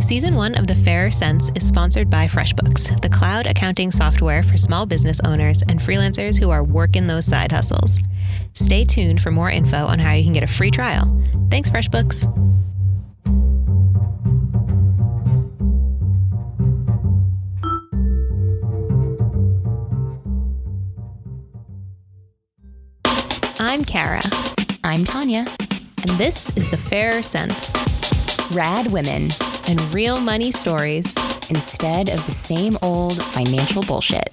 Season 1 of The Fairer Sense is sponsored by FreshBooks, the cloud accounting software for small business owners and freelancers who are working those side hustles. Stay tuned for more info on how you can get a free trial. Thanks, FreshBooks. I'm Kara. I'm Tanja. And this is The Fairer Sense. Rad women and real money stories instead of the same old financial bullshit.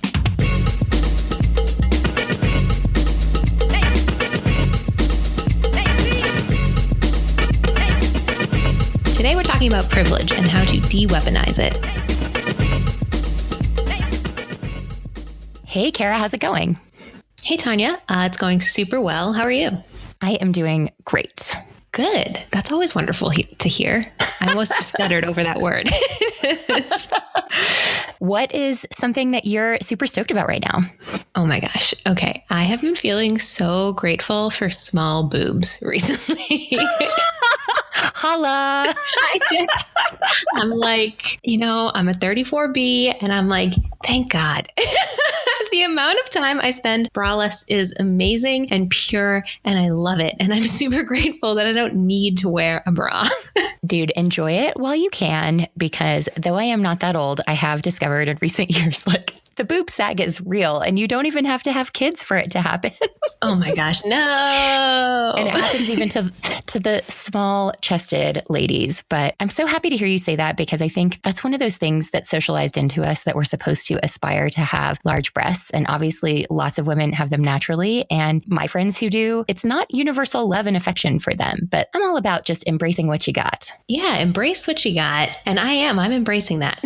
Today we're talking about privilege and how to de-weaponize it. Hey, Kara, how's it going? Hey, Tanja. It's going super well. How are you? I am doing great. Good. That's always wonderful to hear. I almost stuttered over that word. What is something that you're super stoked about right now? Oh my gosh. Okay. I have been feeling so grateful for small boobs recently. Holla. I'm like, I'm a 34B and I'm like, thank God. The amount of time I spend braless is amazing and pure, and I love it. And I'm super grateful that I don't need to wear a bra. Dude, enjoy it while you can, because though I am not that old, I have discovered in recent years, like, the boob sag is real and you don't even have to have kids for it to happen. Oh my gosh, no. And it happens even to the small chested ladies. But I'm so happy to hear you say that, because I think that's one of those things that's socialized into us, that we're supposed to aspire to have large breasts. And obviously lots of women have them naturally. And my friends who do, it's not universal love and affection for them. But I'm all about just embracing what you got. Yeah, embrace what you got. And I'm embracing that.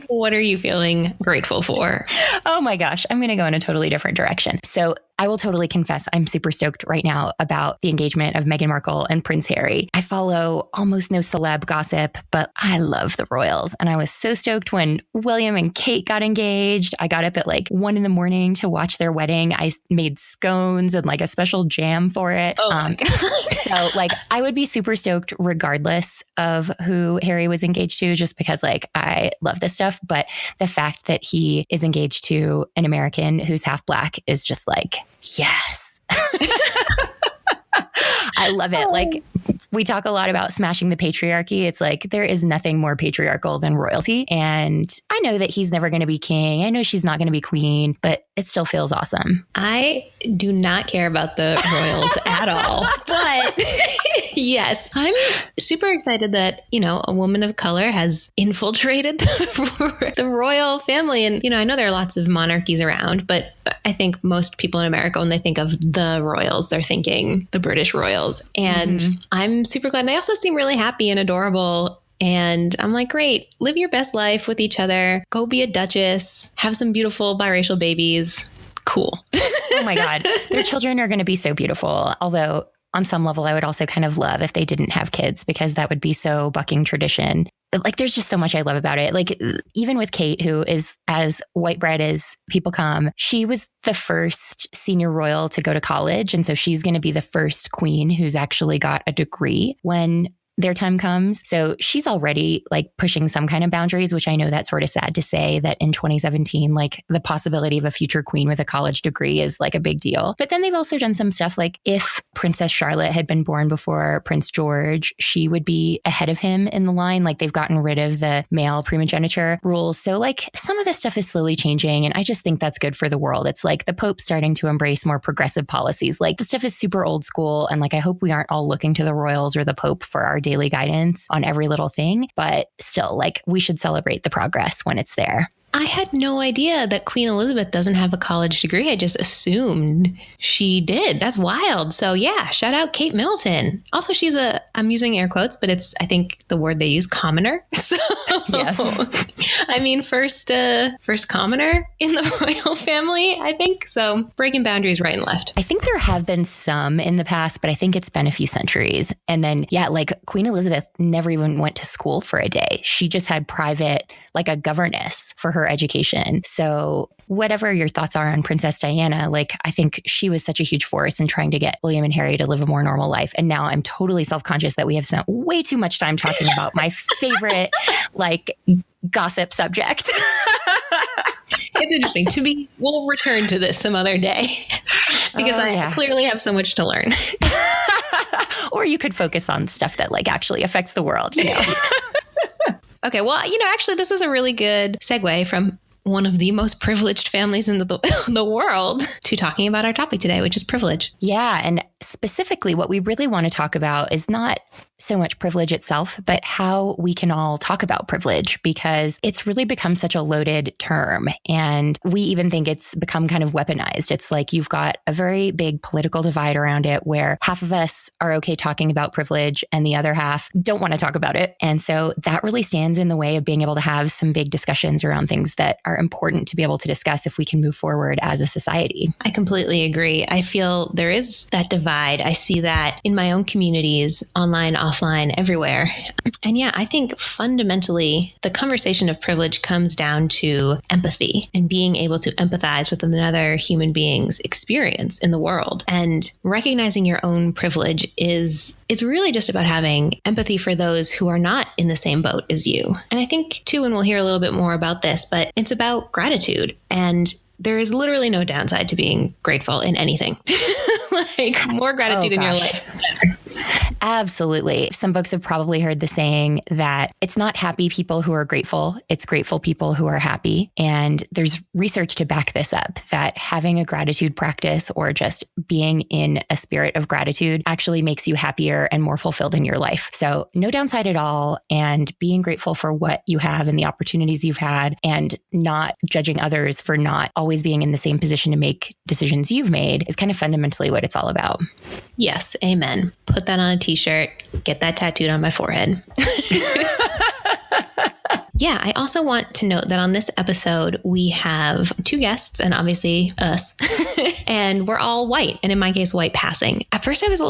What are you feeling grateful for? Oh my gosh, I'm going to go in a totally different direction. So I will totally confess, I'm super stoked right now about the engagement of Meghan Markle and Prince Harry. I follow almost no celeb gossip, but I love the royals. And I was so stoked when William and Kate got engaged. I got up at like 1 a.m. to watch their wedding. I made scones and like a special jam for it. Oh my God. So like, I would be super stoked regardless of who Harry was engaged to, just because like I love this stuff. But the fact that he is engaged to an American who's half Black is just like, yes. I love it. Like, we talk a lot about smashing the patriarchy. It's like, there is nothing more patriarchal than royalty. And I know that he's never going to be king. I know she's not going to be queen, but it still feels awesome. I do not care about the royals at all. But yes, I'm super excited that, a woman of color has infiltrated the royal family. And, I know there are lots of monarchies around, but I think most people in America, when they think of the royals, they're thinking the British royals. And I'm super glad. They also seem really happy and adorable. And I'm like, great, live your best life with each other. Go be a duchess. Have some beautiful biracial babies. Cool. Oh my God. Their children are going to be so beautiful. Although on some level, I would also kind of love if they didn't have kids, because that would be so bucking tradition. Like, there's just so much I love about it. Like, even with Kate, who is as white bread as people come, she was the first senior royal to go to college. And so she's going to be the first queen who's actually got a degree when their time comes. So she's already like pushing some kind of boundaries, which I know that's sort of sad to say that in 2017, like the possibility of a future queen with a college degree is like a big deal. But then they've also done some stuff like, if Princess Charlotte had been born before Prince George, she would be ahead of him in the line. Like, they've gotten rid of the male primogeniture rules. So like, some of this stuff is slowly changing. And I just think that's good for the world. It's like the Pope starting to embrace more progressive policies. Like, the stuff is super old school. And like, I hope we aren't all looking to the royals or the Pope for our daily guidance on every little thing, but still, like, we should celebrate the progress when it's there. I had no idea that Queen Elizabeth doesn't have a college degree. I just assumed she did. That's wild. So yeah, shout out Kate Middleton. Also, she's I'm using air quotes, but it's, I think the word they use, commoner. So yes. I mean, first commoner in the royal family, I think. So breaking boundaries right and left. I think there have been some in the past, but I think it's been a few centuries. And then, yeah, like Queen Elizabeth never even went to school for a day. She just had private, like a governess for her education. So whatever your thoughts are on Princess Diana, like, I think she was such a huge force in trying to get William and Harry to live a more normal life. And now I'm totally self-conscious that we have spent way too much time talking about my favorite, like, gossip subject. It's interesting. We'll return to this some other day because I clearly have so much to learn. Or you could focus on stuff that like actually affects the world, you know? Okay. Well, actually, this is a really good segue from one of the most privileged families in the world to talking about our topic today, which is privilege. Yeah. And specifically, what we really want to talk about is not so much privilege itself, but how we can all talk about privilege, because it's really become such a loaded term. And we even think it's become kind of weaponized. It's like you've got a very big political divide around it where half of us are okay talking about privilege and the other half don't want to talk about it. And so that really stands in the way of being able to have some big discussions around things that are important to be able to discuss if we can move forward as a society. I completely agree. I feel there is that divide. I see that in my own communities, online, offline, everywhere. And yeah, I think fundamentally the conversation of privilege comes down to empathy and being able to empathize with another human being's experience in the world. And recognizing your own privilege it's really just about having empathy for those who are not in the same boat as you. And I think too, and we'll hear a little bit more about this, but it's about gratitude. And there is literally no downside to being grateful in anything. Like more gratitude in your life. Absolutely. Some folks have probably heard the saying that it's not happy people who are grateful, it's grateful people who are happy. And there's research to back this up, that having a gratitude practice or just being in a spirit of gratitude actually makes you happier and more fulfilled in your life. So no downside at all. And being grateful for what you have and the opportunities you've had, and not judging others for not always being in the same position to make decisions you've made, is kind of fundamentally what it's all about. Yes. Amen. Put that on a t-shirt, get that tattooed on my forehead. Yeah, I also want to note that on this episode, we have two guests and obviously us, and we're all white. And in my case, white passing. At first, I was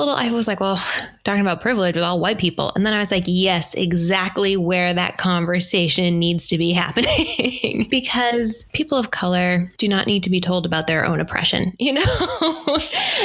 like, well, talking about privilege with all white people. And then I was like, yes, exactly where that conversation needs to be happening. Because people of color do not need to be told about their own oppression.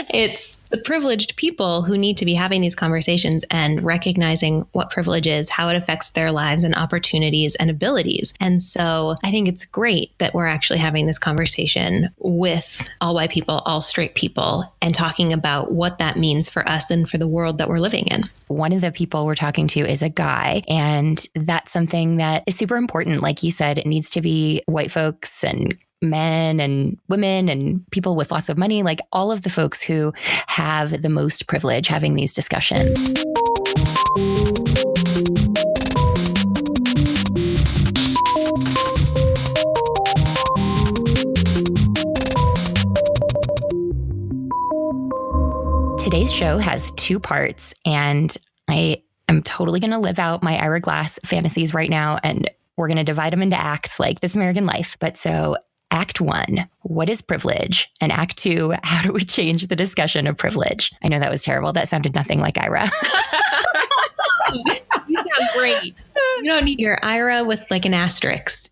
It's the privileged people who need to be having these conversations and recognizing what privilege is, how it affects their lives and opportunities and abilities. And so I think it's great that we're actually having this conversation with all white people, all straight people, and talking about what that means for us and for the world that we're living in. One of the people we're talking to is a guy, and that's something that is super important. Like you said, it needs to be white folks and men and women and people with lots of money, like all of the folks who have the most privilege having these discussions. Today's show has two parts, and I am totally going to live out my Ira Glass fantasies right now, and we're going to divide them into acts like This American Life. But so Act 1, what is privilege? And Act 2, how do we change the discussion of privilege? I know that was terrible. That sounded nothing like Ira. You sound great. You don't need your Ira with like an asterisk.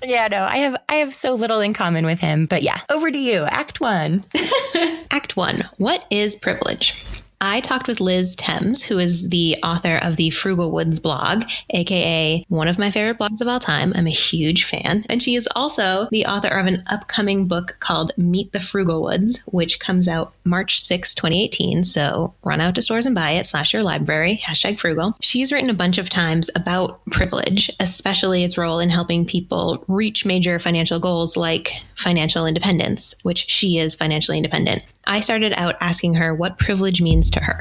Yeah, no, I have so little in common with him. But yeah, over to you. Act 1. Act 1. What is privilege? I talked with Liz Thames, who is the author of the Frugalwoods blog, aka one of my favorite blogs of all time. I'm a huge fan. And she is also the author of an upcoming book called Meet the Frugalwoods, which comes out March 6, 2018. So run out to stores and buy it, / your library, #frugal. She's written a bunch of times about privilege, especially its role in helping people reach major financial goals like financial independence, which she is financially independent. I started out asking her what privilege means to her.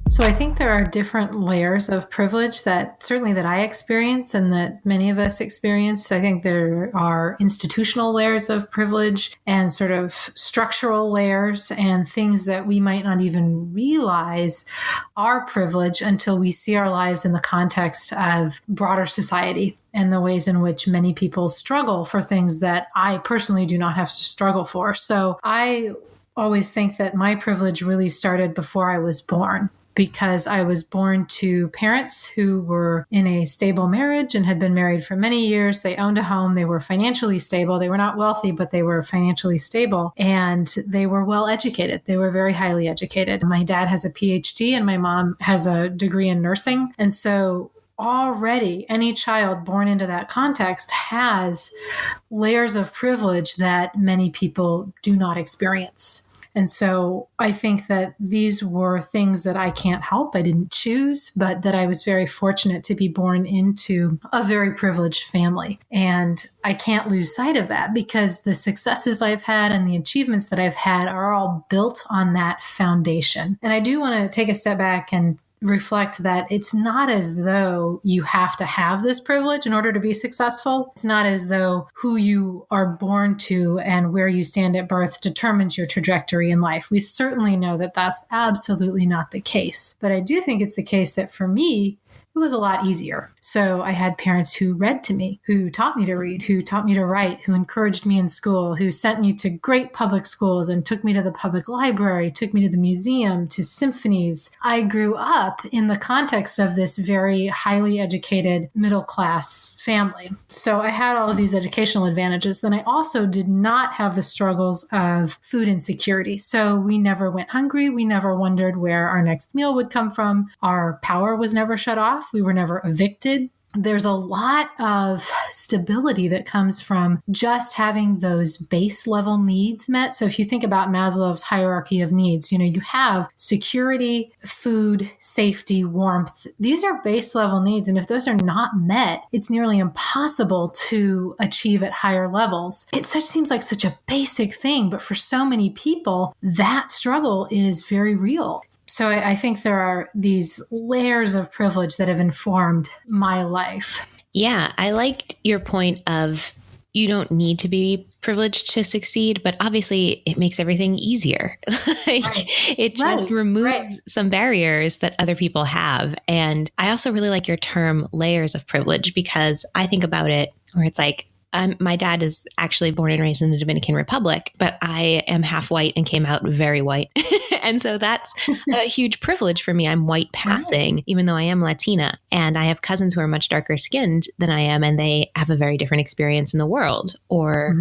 So I think there are different layers of privilege that I experience and that many of us experience. I think there are institutional layers of privilege and sort of structural layers and things that we might not even realize are privilege until we see our lives in the context of broader society and the ways in which many people struggle for things that I personally do not have to struggle for. So I always think that my privilege really started before I was born. because I was born to parents who were in a stable marriage and had been married for many years. They owned a home. They were financially stable. They were not wealthy, but they were financially stable, and they were well educated. They were very highly educated. My dad has a PhD and my mom has a degree in nursing. And so already any child born into that context has layers of privilege that many people do not experience. And so I think that these were things that I can't help. I didn't choose, but that I was very fortunate to be born into a very privileged family. And I can't lose sight of that because the successes I've had and the achievements that I've had are all built on that foundation. And I do want to take a step back and reflect that it's not as though you have to have this privilege in order to be successful. It's not as though who you are born to and where you stand at birth determines your trajectory in life. We certainly know that that's absolutely not the case. But I do think it's the case that for me, it was a lot easier. So I had parents who read to me, who taught me to read, who taught me to write, who encouraged me in school, who sent me to great public schools and took me to the public library, took me to the museum, to symphonies. I grew up in the context of this very highly educated middle class family. So I had all of these educational advantages. Then I also did not have the struggles of food insecurity. So we never went hungry. We never wondered where our next meal would come from. Our power was never shut off. We were never evicted. There's a lot of stability that comes from just having those base level needs met. So if you think about Maslow's hierarchy of needs, you have security, food, safety, warmth. These are base level needs. And if those are not met, it's nearly impossible to achieve at higher levels. It seems like such a basic thing, but for so many people, that struggle is very real. So I think there are these layers of privilege that have informed my life. Yeah, I liked your point of you don't need to be privileged to succeed, but obviously it makes everything easier. It just removes some barriers that other people have. And I also really like your term layers of privilege because I think about it where it's like, my dad is actually born and raised in the Dominican Republic, but I am half white and came out very white. And so that's a huge privilege for me. I'm white passing, even though I am Latina. And I have cousins who are much darker skinned than I am, and they have a very different experience in the world. Or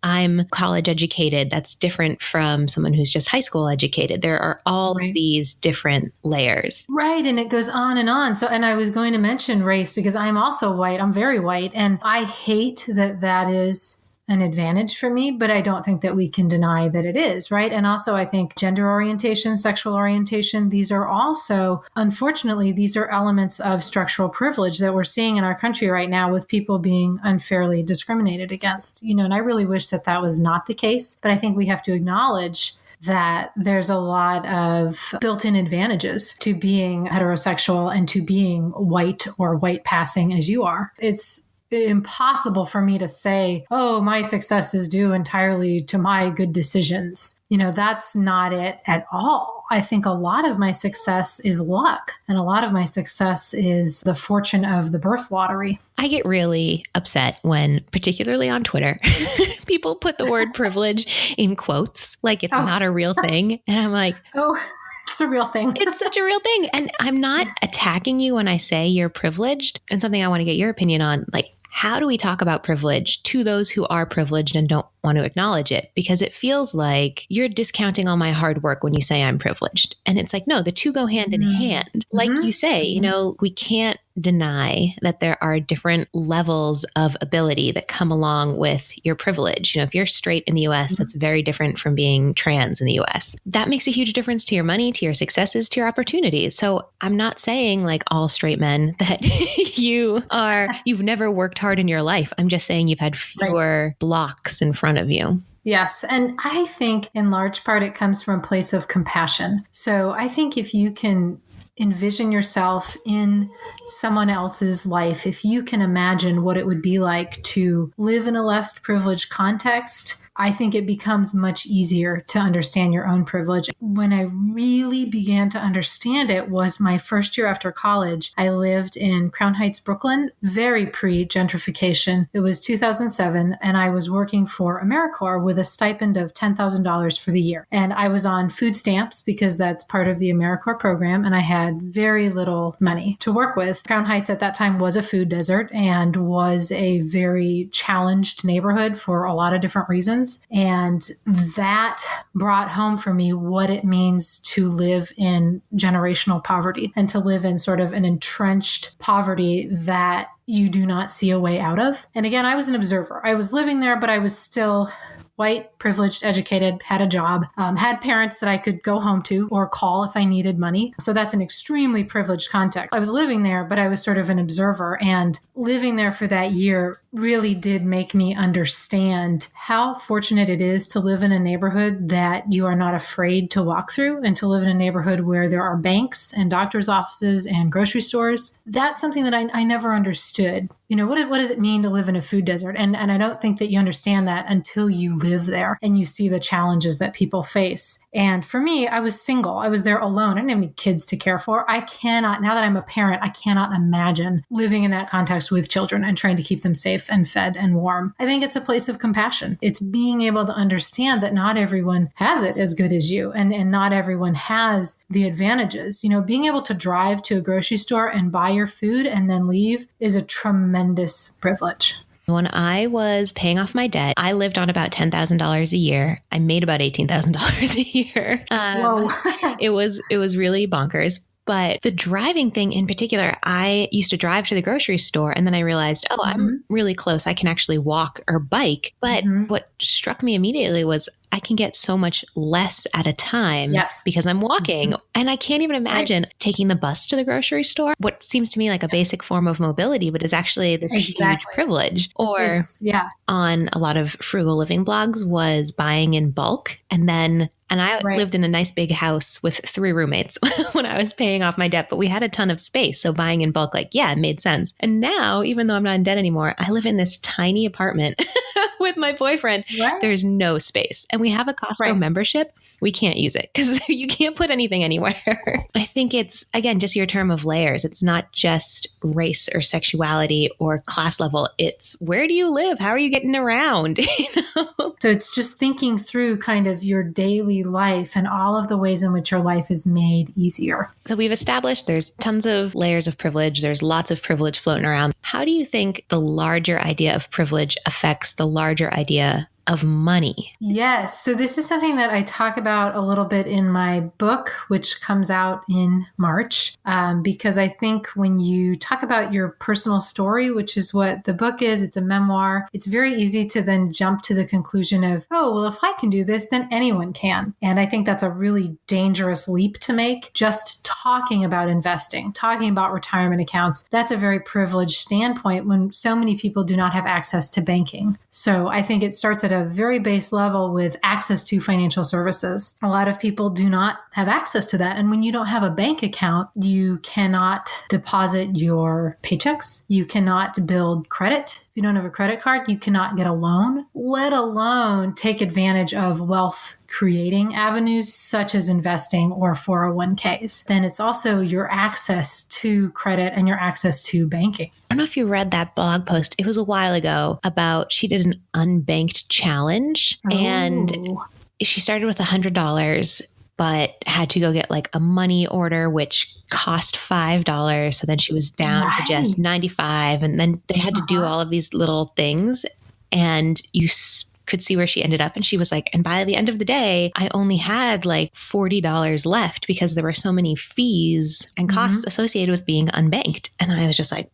I'm college educated. That's different from someone who's just high school educated. There are all of these different layers. Right. And it goes on and on. So, and I was going to mention race because I'm also white. I'm very white. And I hate that that is an advantage for me, but I don't think that we can deny that it is, right? And also I think gender orientation, sexual orientation, these are also, unfortunately, these are elements of structural privilege that we're seeing in our country right now with people being unfairly discriminated against, and I really wish that that was not the case, but I think we have to acknowledge that there's a lot of built-in advantages to being heterosexual and to being white or white passing as you are. It's impossible for me to say, oh, my success is due entirely to my good decisions. That's not it at all. I think a lot of my success is luck, and a lot of my success is the fortune of the birth lottery. I get really upset when, particularly on Twitter, people put the word privilege in quotes like it's not a real thing. And I'm like, it's a real thing. It's such a real thing. And I'm not attacking you when I say you're privileged. And something I want to get your opinion on, like, how do we talk about privilege to those who are privileged and don't want to acknowledge it? Because it feels like you're discounting all my hard work when you say I'm privileged. And it's like, no, the two go hand in hand. Like you say, we can't deny that there are different levels of ability that come along with your privilege. If you're straight in the US, that's very different from being trans in the US. That makes a huge difference to your money, to your successes, to your opportunities. So I'm not saying like all straight men that you've never worked hard in your life. I'm just saying you've had fewer blocks in front of you. Yes. And I think in large part it comes from a place of compassion. So I think if you can envision yourself in someone else's life, if you can imagine what it would be like to live in a less privileged context, I think it becomes much easier to understand your own privilege. When I really began to understand it was my first year after college. I lived in Crown Heights, Brooklyn, very pre-gentrification. It was 2007, and I was working for AmeriCorps with a stipend of $10,000 for the year. And I was on food stamps because that's part of the AmeriCorps program, and I had very little money to work with. Crown Heights at that time was a food desert and was a very challenged neighborhood for a lot of different reasons. And that brought home for me what it means to live in generational poverty and to live in sort of an entrenched poverty that you do not see a way out of. And again, I was an observer. I was living there, but I was still white, privileged, educated, had a job, had parents that I could go home to or call if I needed money. So that's an extremely privileged context. I was living there, but I was sort of an observer, and living there for that year really did make me understand how fortunate it is to live in a neighborhood that you are not afraid to walk through, and to live in a neighborhood where there are banks and doctors' offices and grocery stores. That's something that I never understood. You know, what does it mean to live in a food desert? And I don't think that you understand that until you live there and you see the challenges that people face. And for me, I was single. I was there alone. I didn't have any kids to care for. I cannot, now that I'm a parent, I cannot imagine living in that context with children and trying to keep them safe and fed and warm. I think it's a place of compassion. It's being able to understand that not everyone has it as good as you, and not everyone has the advantages. You know, being able to drive to a grocery store and buy your food and then leave is a tremendous privilege. When I was paying off my debt, I lived on about $10,000 a year. I made about $18,000 a year. Whoa. It was really bonkers. But the driving thing in particular, I used to drive to the grocery store, and then I realized, I'm really close. I can actually walk or bike. But what struck me immediately was I can get so much less at a time because I'm walking. And I can't even imagine taking the bus to the grocery store, what seems to me like a basic form of mobility, but is actually this huge privilege. Or on a lot of frugal living blogs was buying in bulk. And I lived in a nice big house with 3 roommates when I was paying off my debt, but we had a ton of space. So buying in bulk, it made sense. And now, even though I'm not in debt anymore, I live in this tiny apartment with my boyfriend. Right. There's no space. And we have a Costco membership. We can't use it because you can't put anything anywhere. I think it's, again, just your term of layers. It's not just race or sexuality or class level. It's where do you live? How are you getting around? So it's just thinking through kind of your daily life and all of the ways in which your life is made easier. So we've established there's tons of layers of privilege. There's lots of privilege floating around. How do you think the larger idea of privilege affects the larger idea of money? Yes. So this is something that I talk about a little bit in my book, which comes out in March, because I think when you talk about your personal story, which is what the book is, it's a memoir, it's very easy to then jump to the conclusion of, oh, well, if I can do this, then anyone can. And I think that's a really dangerous leap to make. Just talking about investing, talking about retirement accounts, that's a very privileged standpoint when so many people do not have access to banking. So I think it starts at a very base level with access to financial services. A lot of people do not have access to that. And when you don't have a bank account, you cannot deposit your paychecks. You cannot build credit. If you don't have a credit card, you cannot get a loan, let alone take advantage of wealth creating avenues such as investing or 401ks. Then it's also your access to credit and your access to banking. I don't know if you read that blog post. It was a while ago about she did an unbanked challenge and she started with $100, but had to go get a money order, which cost $5. So then she was down to just $95. And then they had to do all of these little things. And you could see where she ended up. And she was like, and by the end of the day, I only had $40 left because there were so many fees and costs associated with being unbanked. And I was just like,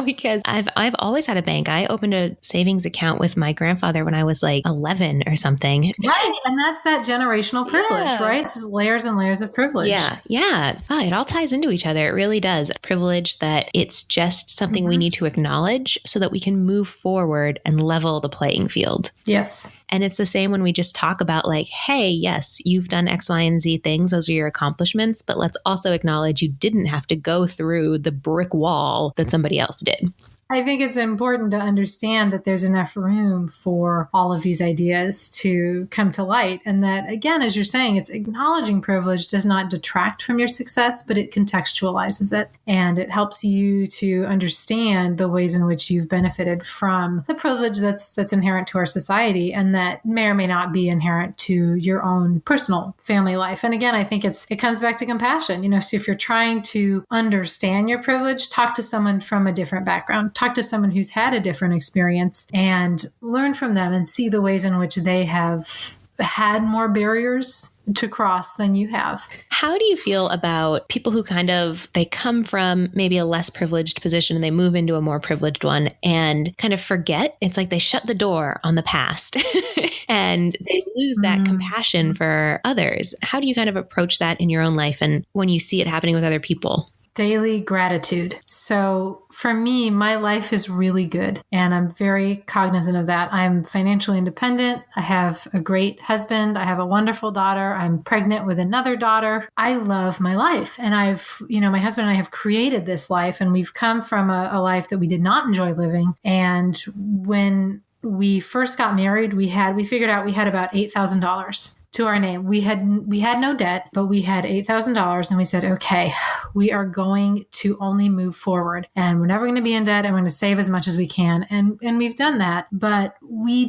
because I've always had a bank. I opened a savings account with my grandfather when I was 11 or something. Right. And that's that generational privilege, right? It's just layers and layers of privilege. Yeah. Oh, it all ties into each other. It really does. Privilege that it's just something we need to acknowledge so that we can move forward and level the playing field. Yes. And it's the same when we just talk about hey, yes, you've done X, Y, and Z things. Those are your accomplishments. But let's also acknowledge you didn't have to go through the brick wall that somebody else did. I think it's important to understand that there's enough room for all of these ideas to come to light. And that, again, as you're saying, it's acknowledging privilege does not detract from your success, but it contextualizes it. And it helps you to understand the ways in which you've benefited from the privilege that's inherent to our society and that may or may not be inherent to your own personal family life. And again, I think it comes back to compassion. So if you're trying to understand your privilege, talk to someone from a different background, talk to someone who's had a different experience and learn from them and see the ways in which they have had more barriers to cross than you have. How do you feel about people who they come from maybe a less privileged position and they move into a more privileged one and kind of forget? It's like they shut the door on the past and they lose that compassion for others. How do you kind of approach that in your own life and when you see it happening with other people? Daily gratitude. So for me, my life is really good and I'm very cognizant of that. I'm financially independent. I have a great husband. I have a wonderful daughter. I'm pregnant with another daughter. I love my life. And my husband and I have created this life and we've come from a life that we did not enjoy living. And when we first got married, we figured out we had about $8,000 to our name. We had no debt, but we had $8,000 and we said, okay, we are going to only move forward and we're never going to be in debt and we're going to save as much as we can. And we've done that, but we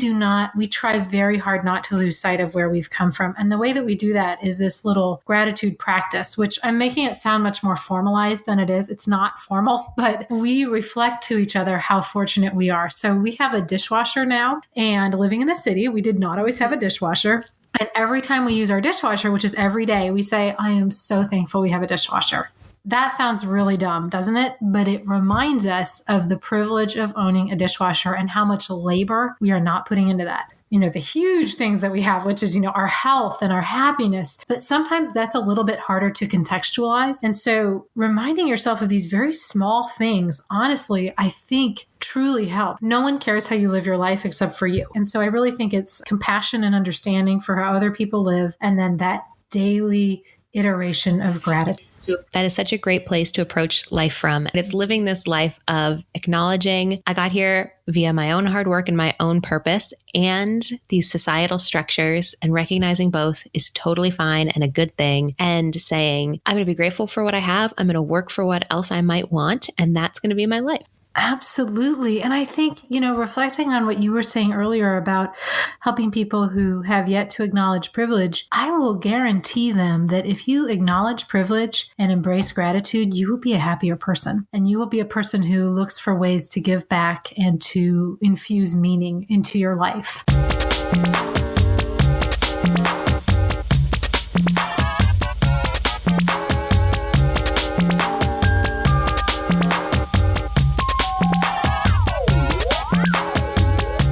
try very hard not to lose sight of where we've come from. And the way that we do that is this little gratitude practice, which I'm making it sound much more formalized than it is. It's not formal, but we reflect to each other how fortunate we are. So we have a dishwasher now, and living in the city, we did not always have a dishwasher. And every time we use our dishwasher, which is every day, we say, I am so thankful we have a dishwasher. That sounds really dumb, doesn't it? But it reminds us of the privilege of owning a dishwasher and how much labor we are not putting into that. The huge things that we have, which is, our health and our happiness. But sometimes that's a little bit harder to contextualize. And so reminding yourself of these very small things, honestly, I think truly help. No one cares how you live your life except for you. And so I really think it's compassion and understanding for how other people live. And then that daily iteration of gratitude. That is such a great place to approach life from. And it's living this life of acknowledging I got here via my own hard work and my own purpose, and these societal structures, and recognizing both is totally fine and a good thing, and saying, I'm going to be grateful for what I have. I'm going to work for what else I might want. And that's going to be my life. Absolutely. And I think, reflecting on what you were saying earlier about helping people who have yet to acknowledge privilege, I will guarantee them that if you acknowledge privilege and embrace gratitude, you will be a happier person. And you will be a person who looks for ways to give back and to infuse meaning into your life.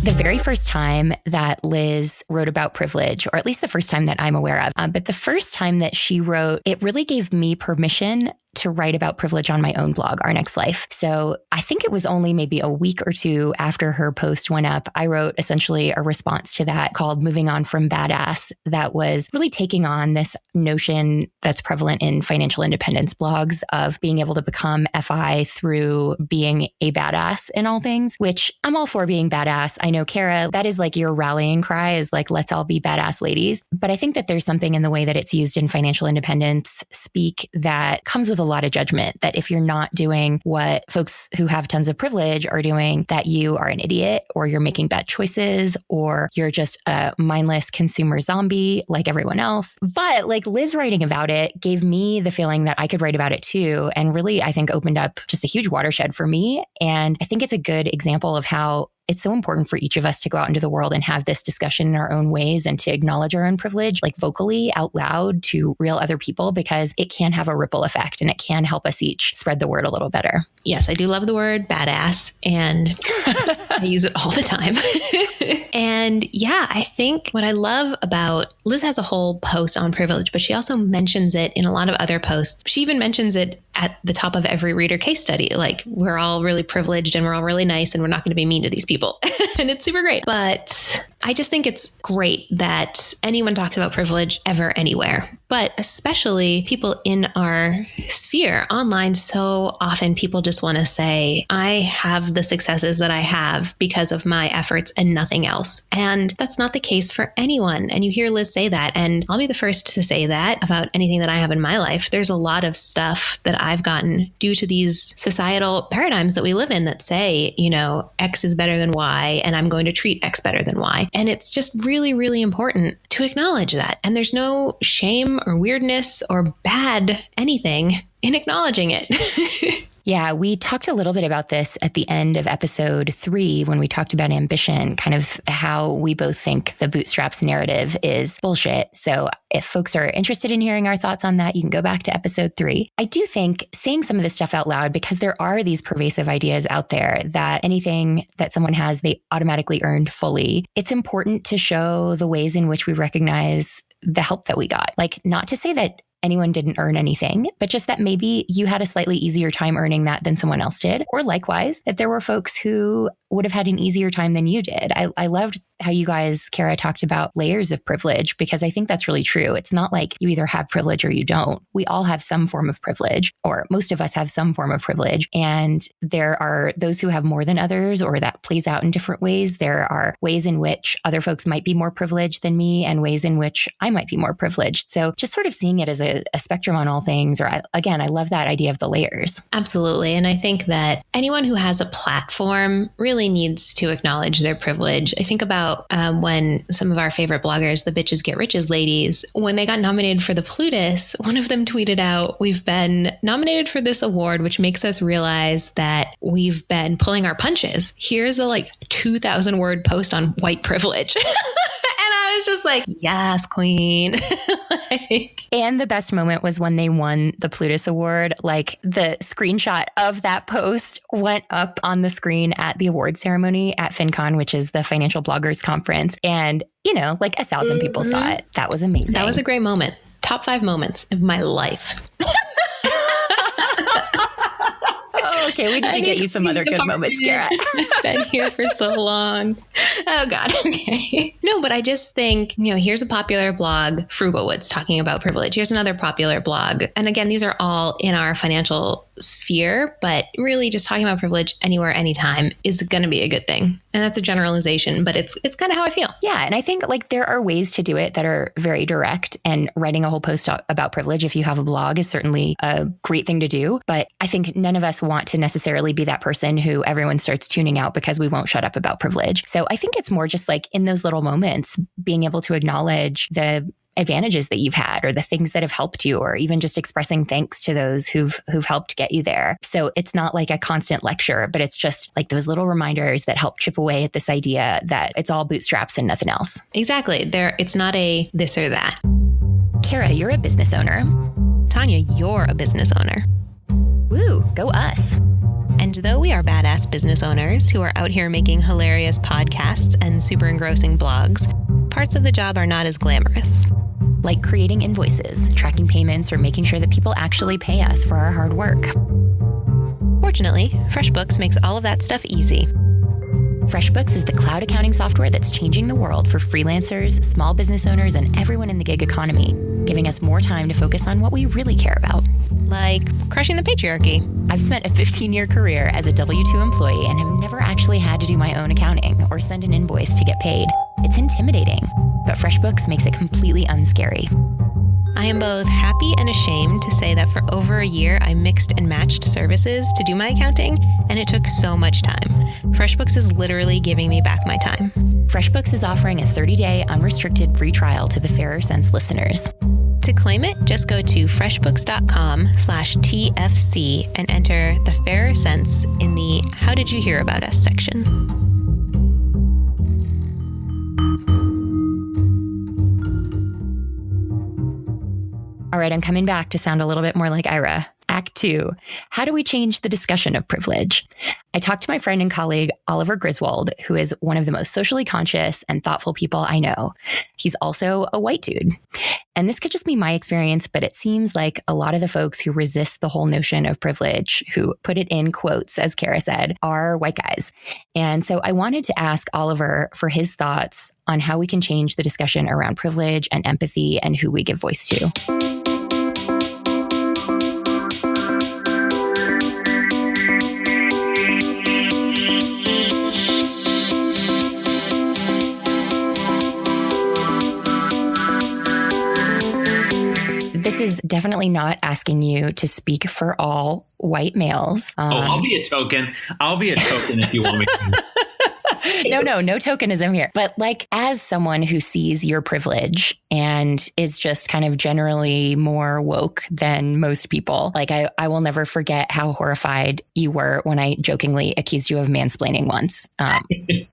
The very first time that Liz wrote about privilege, or at least the first time that I'm aware of, but the first time that she wrote, it really gave me permission to write about privilege on my own blog, Our Next Life. So I think it was only maybe a week or two after her post went up, I wrote essentially a response to that called Moving On from Badass, that was really taking on this notion that's prevalent in financial independence blogs of being able to become FI through being a badass in all things, which I'm all for being badass. I know, Kara, that is like your rallying cry is like, let's all be badass ladies. But I think that there's something in the way that it's used in financial independence speak that comes with a lot of judgment, that if you're not doing what folks who have tons of privilege are doing, that you are an idiot, or you're making bad choices, or you're just a mindless consumer zombie like everyone else. But like Liz writing about it gave me the feeling that I could write about it too. And really, I think opened up just a huge watershed for me. And I think it's a good example of how it's so important for each of us to go out into the world and have this discussion in our own ways and to acknowledge our own privilege, like vocally out loud to real other people, because it can have a ripple effect and it can help us each spread the word a little better. Yes, I do love the word badass, and I use it all the time. And yeah, I think what I love about Liz has a whole post on privilege, but she also mentions it in a lot of other posts. She even mentions it at the top of every reader case study. Like, we're all really privileged and we're all really nice and we're not going to be mean to these people. And it's super great. But I just think it's great that anyone talks about privilege ever, anywhere, but especially people in our sphere online. So often people just want to say, I have the successes that I have because of my efforts and nothing else. And that's not the case for anyone. And you hear Liz say that, and I'll be the first to say that about anything that I have in my life. There's a lot of stuff that I've gotten due to these societal paradigms that we live in that say, X is better than Y, and I'm going to treat X better than Y. And it's just really, really important to acknowledge that. And there's no shame or weirdness or bad anything in acknowledging it. Yeah, we talked a little bit about this at the end of episode 3 when we talked about ambition, kind of how we both think the bootstraps narrative is bullshit. So if folks are interested in hearing our thoughts on that, you can go back to episode 3. I do think saying some of this stuff out loud, because there are these pervasive ideas out there that anything that someone has, they automatically earned fully. It's important to show the ways in which we recognize the help that we got. Like, not to say that anyone didn't earn anything, but just that maybe you had a slightly easier time earning that than someone else did. Or likewise, that there were folks who would have had an easier time than you did. I loved how you guys, Kara, talked about layers of privilege, because I think that's really true. It's not like you either have privilege or you don't. We all have some form of privilege, or most of us have some form of privilege. And there are those who have more than others, or that plays out in different ways. There are ways in which other folks might be more privileged than me, and ways in which I might be more privileged. So just sort of seeing it as a spectrum on all things, or I love that idea of the layers. Absolutely. And I think that anyone who has a platform really needs to acknowledge their privilege. I think about when some of our favorite bloggers, the Bitches Get Riches ladies, when they got nominated for the Plutus, one of them tweeted out, "We've been nominated for this award, which makes us realize that we've been pulling our punches. Here's a 2,000 word post on white privilege." I was just like, yes, queen. And the best moment was when they won the Plutus Award. Like, the screenshot of that post went up on the screen at the award ceremony at FinCon, which is the financial bloggers conference. And, 1,000 people saw it. That was amazing. That was a great moment. Top 5 moments of my life. Okay, we need to get you some other good moments, Kara. I've been here for so long. Oh, God. Okay. No, but I just think, here's a popular blog, Frugalwoods, talking about privilege. Here's another popular blog. And again, these are all in our financial sphere, but really just talking about privilege anywhere, anytime is going to be a good thing. And that's a generalization, but it's kind of how I feel. Yeah. And I think there are ways to do it that are very direct, and writing a whole post about privilege, if you have a blog, is certainly a great thing to do. But I think none of us want to necessarily be that person who everyone starts tuning out because we won't shut up about privilege. So I think it's more just in those little moments, being able to acknowledge the advantages that you've had, or the things that have helped you, or even just expressing thanks to those who've helped get you there. So it's not like a constant lecture, but it's just those little reminders that help chip away at this idea that it's all bootstraps and nothing else. Exactly. It's not a this or that. Kara, you're a business owner. Tanja, you're a business owner. Woo, go us. And though we are badass business owners who are out here making hilarious podcasts and super engrossing blogs, parts of the job are not as glamorous. Like creating invoices, tracking payments, or making sure that people actually pay us for our hard work. Fortunately, FreshBooks makes all of that stuff easy. FreshBooks is the cloud accounting software that's changing the world for freelancers, small business owners, and everyone in the gig economy, giving us more time to focus on what we really care about. Like crushing the patriarchy. I've spent a 15-year career as a W-2 employee and have never actually had to do my own accounting or send an invoice to get paid. It's intimidating, but FreshBooks makes it completely unscary. I am both happy and ashamed to say that for over a year, I mixed and matched services to do my accounting, and it took so much time. FreshBooks is literally giving me back my time. FreshBooks is offering a 30-day unrestricted free trial to the Fairer Sense listeners. To claim it, just go to freshbooks.com/TFC and enter the Fairer Sense in the How Did You Hear About Us section. All right, I'm coming back to sound a little bit more like Ira. Act 2, how do we change the discussion of privilege? I talked to my friend and colleague, Oliver Griswold, who is one of the most socially conscious and thoughtful people I know. He's also a white dude. And this could just be my experience, but it seems like a lot of the folks who resist the whole notion of privilege, who put it in quotes, as Kara said, are white guys. And so I wanted to ask Oliver for his thoughts on how we can change the discussion around privilege and empathy and who we give voice to. This is definitely not asking you to speak for all white males. I'll be a token. I'll be a token if you want me to. No tokenism here. But like, as someone who sees your privilege and is just kind of generally more woke than most people, like I will never forget how horrified you were when I jokingly accused you of mansplaining once.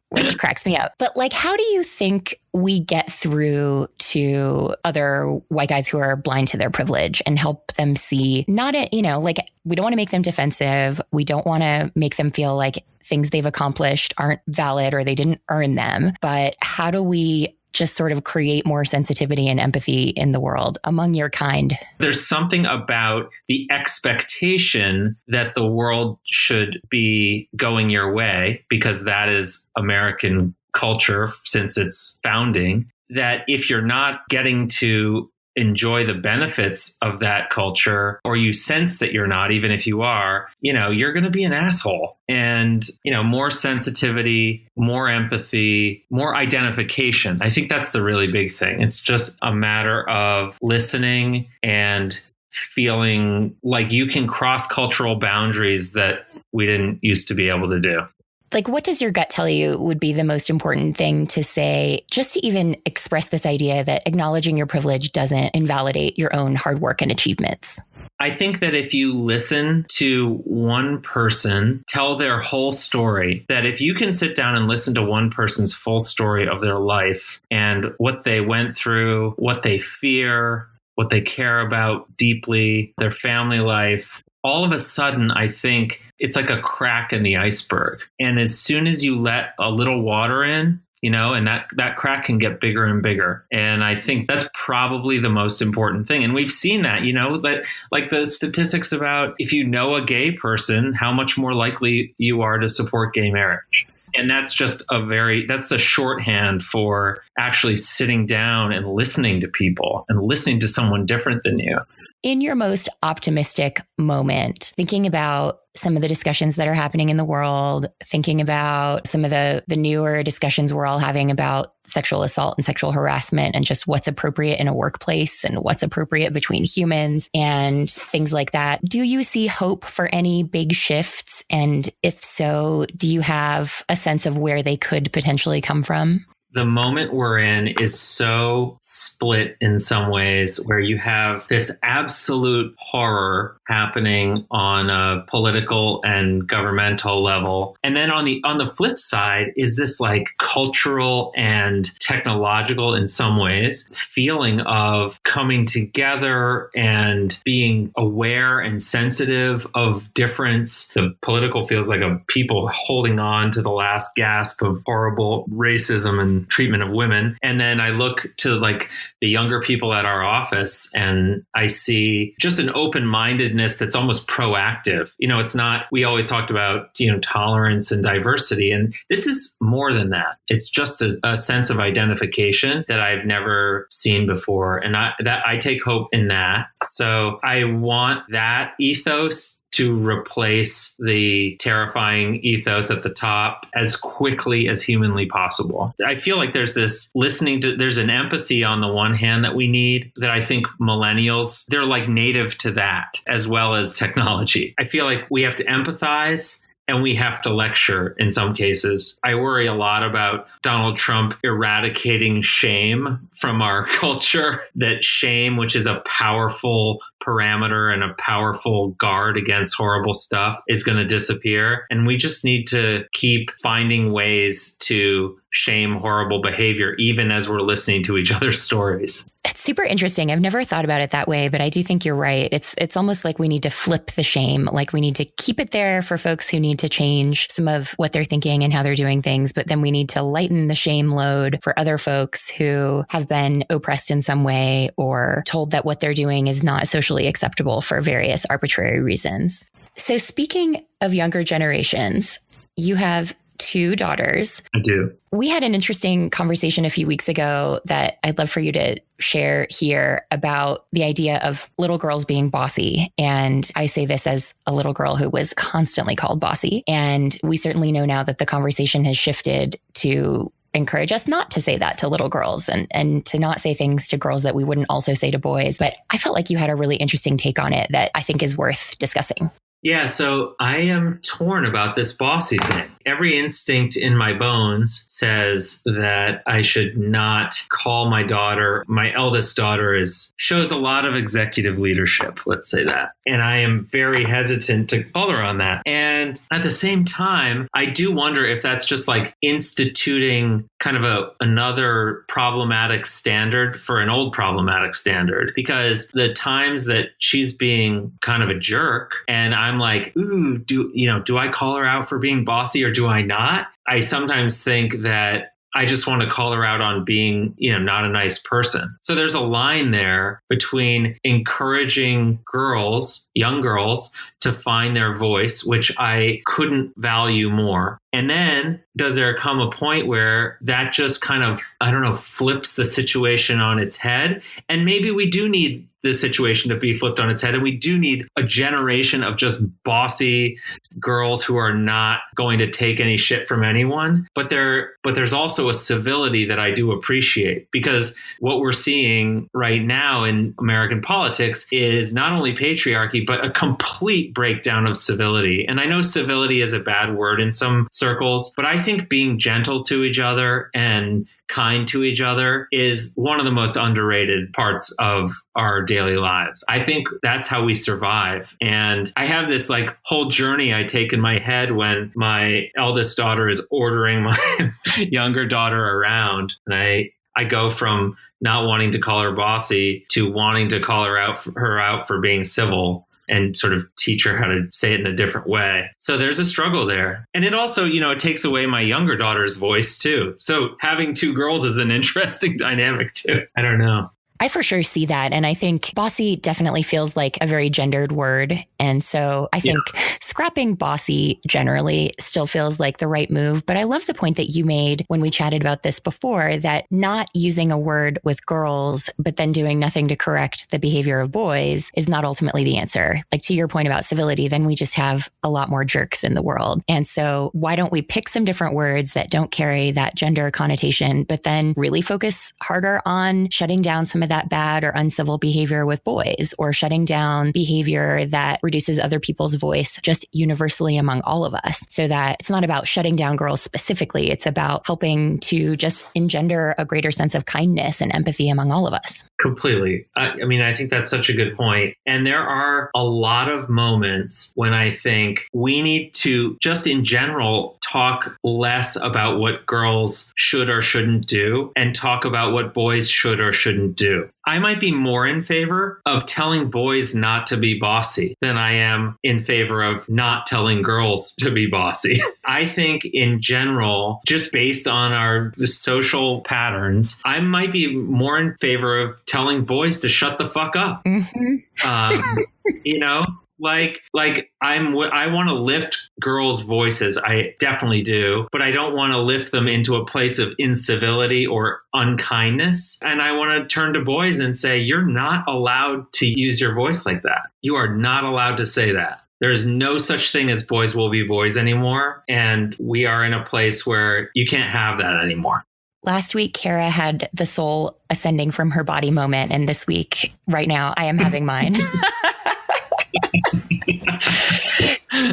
Which cracks me up. But like, how do you think we get through to other white guys who are blind to their privilege and help them see not a, like, we don't want to make them defensive. We don't want to make them feel like things they've accomplished aren't valid or they didn't earn them. But how do we just sort of create more sensitivity and empathy in the world among your kind? There's something about the expectation that the world should be going your way, because that is American culture since its founding, that if you're not getting to enjoy the benefits of that culture, or you sense that you're not, even if you are, you're going to be an asshole. And, more sensitivity, more empathy, more identification. I think that's the really big thing. It's just a matter of listening and feeling like you can cross cultural boundaries that we didn't used to be able to do. Like, what does your gut tell you would be the most important thing to say, just to even express this idea that acknowledging your privilege doesn't invalidate your own hard work and achievements? I think that if you listen to one person tell their whole story, that if you can sit down and listen to one person's full story of their life and what they went through, what they fear, what they care about deeply, their family life, all of a sudden, I think it's like a crack in the iceberg. And as soon as you let a little water in, and that crack can get bigger and bigger. And I think that's probably the most important thing. And we've seen that, that like the statistics about if you know a gay person, how much more likely you are to support gay marriage. And that's just that's the shorthand for actually sitting down and listening to people and listening to someone different than you. In your most optimistic moment, thinking about some of the discussions that are happening in the world, thinking about some of the newer discussions we're all having about sexual assault and sexual harassment and just what's appropriate in a workplace and what's appropriate between humans and things like that. Do you see hope for any big shifts? And if so, do you have a sense of where they could potentially come from? The moment we're in is so split in some ways, where you have this absolute horror happening on a political and governmental level. And then on the flip side is this like cultural and technological, in some ways, feeling of coming together and being aware and sensitive of difference. The political feels like a people holding on to the last gasp of horrible racism and treatment of women. And then I look to like the younger people at our office and I see just an open-mindedness that's almost proactive. It's not, we always talked about, tolerance and diversity. And this is more than that. It's just a sense of identification that I've never seen before. And I take hope in that. So I want that ethos to replace the terrifying ethos at the top as quickly as humanly possible. I feel like there's there's an empathy on the one hand that we need, that I think millennials, they're like native to that as well as technology. I feel like we have to empathize and we have to lecture in some cases. I worry a lot about Donald Trump eradicating shame from our culture, that shame, which is a powerful parameter and a powerful guard against horrible stuff is going to disappear. And we just need to keep finding ways to shame horrible behavior, even as we're listening to each other's stories. It's super interesting. I've never thought about it that way, but I do think you're right. It's almost like we need to flip the shame. Like we need to keep it there for folks who need to change some of what they're thinking and how they're doing things. But then we need to lighten the shame load for other folks who have been oppressed in some way or told that what they're doing is not socially acceptable for various arbitrary reasons. So speaking of younger generations, you have 2 daughters. I do. We had an interesting conversation a few weeks ago that I'd love for you to share here about the idea of little girls being bossy. And I say this as a little girl who was constantly called bossy. And we certainly know now that the conversation has shifted to encourage us not to say that to little girls and to not say things to girls that we wouldn't also say to boys. But I felt like you had a really interesting take on it that I think is worth discussing. Yeah, so I am torn about this bossy thing. Every instinct in my bones says that I should not call my daughter. My eldest daughter shows a lot of executive leadership, let's say that. And I am very hesitant to call her on that. And at the same time, I do wonder if that's just like instituting kind of another problematic standard for an old problematic standard. Because the times that she's being kind of a jerk and I'm like, ooh, do I call her out for being bossy or do I not? I sometimes think that I just want to call her out on being, not a nice person. So there's a line there between encouraging young girls, to find their voice, which I couldn't value more. And then does there come a point where that just kind of, flips the situation on its head? And maybe we do need this situation to be flipped on its head. And we do need a generation of just bossy girls who are not going to take any shit from anyone. But there's also a civility that I do appreciate, because what we're seeing right now in American politics is not only patriarchy, but a complete breakdown of civility. And I know civility is a bad word in some circles, but I think being gentle to each other and kind to each other is one of the most underrated parts of our daily lives. I think that's how we survive. And I have this whole journey I take in my head when my eldest daughter is ordering my younger daughter around. And I go from not wanting to call her bossy to wanting to call her out for being civil and sort of teach her how to say it in a different way. So there's a struggle there. And it also, it takes away my younger daughter's voice too. So having 2 girls is an interesting dynamic too. I don't know. I for sure see that. And I think bossy definitely feels like a very gendered word. And so I think scrapping bossy generally still feels like the right move. But I love the point that you made when we chatted about this before, that not using a word with girls, but then doing nothing to correct the behavior of boys is not ultimately the answer. Like to your point about civility, then we just have a lot more jerks in the world. And so why don't we pick some different words that don't carry that gender connotation, but then really focus harder on shutting down some of that bad or uncivil behavior with boys, or shutting down behavior that reduces other people's voice just universally among all of us, so that it's not about shutting down girls specifically. It's about helping to just engender a greater sense of kindness and empathy among all of us. Completely. I think that's such a good point. And there are a lot of moments when I think we need to just in general talk less about what girls should or shouldn't do and talk about what boys should or shouldn't do. I might be more in favor of telling boys not to be bossy than I am in favor of not telling girls to be bossy. I think in general, just based on our social patterns, I might be more in favor of telling boys to shut the fuck up. Mm-hmm. I want to lift girls' voices. I definitely do, but I don't want to lift them into a place of incivility or unkindness. And I want to turn to boys and say, you're not allowed to use your voice like that. You are not allowed to say that. There's no such thing as boys will be boys anymore. And we are in a place where you can't have that anymore. Last week, Kara had the soul ascending from her body moment. And this week, right now, I am having mine.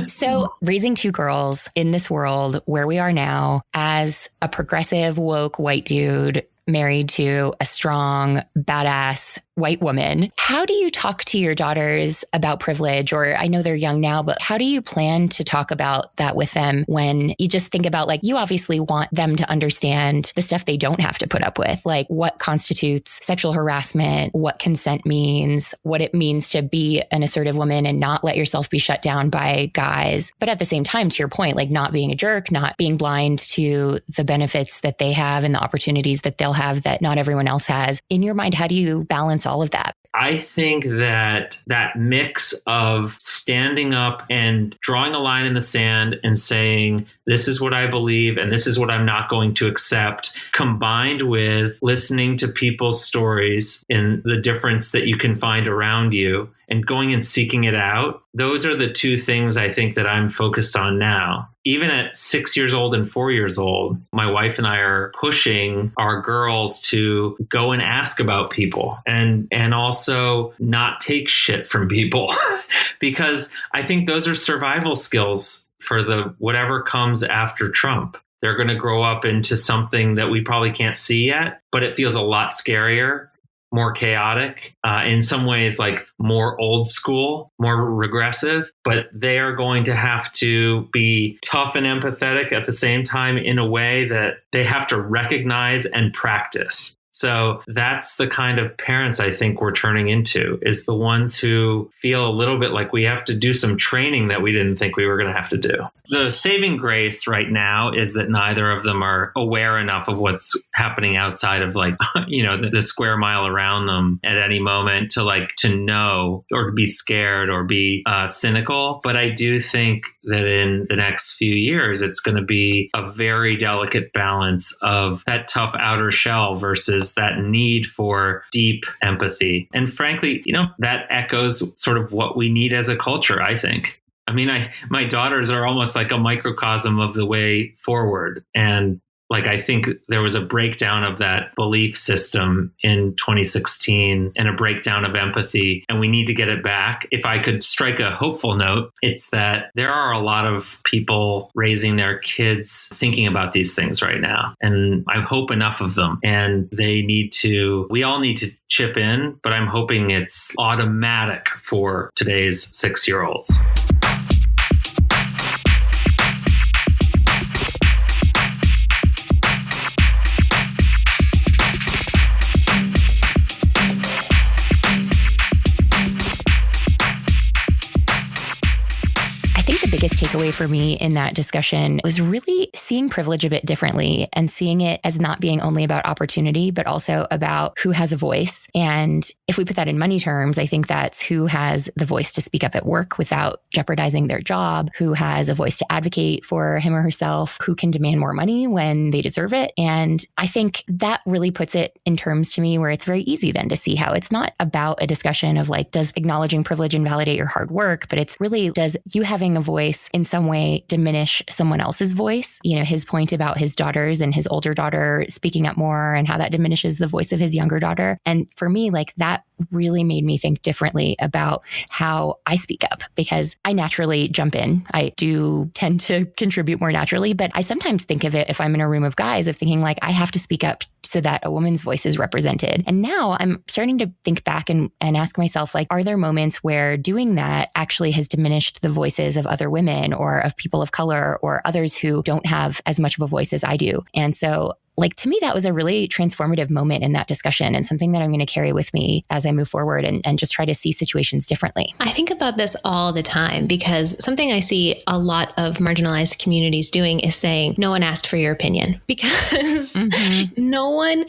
So raising 2 girls in this world where we are now as a progressive, woke white dude married to a strong, badass white woman. How do you talk to your daughters about privilege? Or I know they're young now, but how do you plan to talk about that with them when you just think about, like, you obviously want them to understand the stuff they don't have to put up with, like what constitutes sexual harassment, what consent means, what it means to be an assertive woman and not let yourself be shut down by guys. But at the same time, to your point, like not being a jerk, not being blind to the benefits that they have and the opportunities that they'll have that not everyone else has. In your mind, how do you balance all of that? I think that mix of standing up and drawing a line in the sand and saying, this is what I believe and this is what I'm not going to accept, combined with listening to people's stories and the difference that you can find around you and going and seeking it out. Those are the two things I think that I'm focused on now. Even at 6 years old and 4 years old, my wife and I are pushing our girls to go and ask about people and also not take shit from people because I think those are survival skills for the whatever comes after Trump. They're going to grow up into something that we probably can't see yet, but it feels a lot scarier, more chaotic, in some ways like more old school, more regressive, but they are going to have to be tough and empathetic at the same time in a way that they have to recognize and practice. So that's the kind of parents I think we're turning into, is the ones who feel a little bit like we have to do some training that we didn't think we were going to have to do. The saving grace right now is that neither of them are aware enough of what's happening outside of the square mile around them at any moment to know or to be scared or be cynical. But I do think that in the next few years, it's going to be a very delicate balance of that tough outer shell versus that need for deep empathy. And frankly, that echoes sort of what we need as a culture, I think. I mean, my daughters are almost like a microcosm of the way forward. And I think there was a breakdown of that belief system in 2016 and a breakdown of empathy, and we need to get it back. If I could strike a hopeful note, it's that there are a lot of people raising their kids thinking about these things right now. And I hope enough of them, and we all need to chip in, but I'm hoping it's automatic for today's 6-year-olds. Biggest takeaway for me in that discussion was really seeing privilege a bit differently and seeing it as not being only about opportunity, but also about who has a voice. And if we put that in money terms, I think that's who has the voice to speak up at work without jeopardizing their job, who has a voice to advocate for him or herself, who can demand more money when they deserve it. And I think that really puts it in terms to me where it's very easy then to see how it's not about a discussion of does acknowledging privilege invalidate your hard work, but it's really, does you having a voice in some way diminish someone else's voice? His point about his daughters and his older daughter speaking up more and how that diminishes the voice of his younger daughter. And for me, that really made me think differently about how I speak up, because I naturally jump in. I do tend to contribute more naturally, but I sometimes think of it, if I'm in a room of guys, of thinking I have to speak up so that a woman's voice is represented. And now I'm starting to think back and ask myself, are there moments where doing that actually has diminished the voices of other women or of people of color or others who don't have as much of a voice as I do? And so to me, that was a really transformative moment in that discussion and something that I'm going to carry with me as I move forward and just try to see situations differently. I think about this all the time because something I see a lot of marginalized communities doing is saying, no one asked for your opinion, because no one,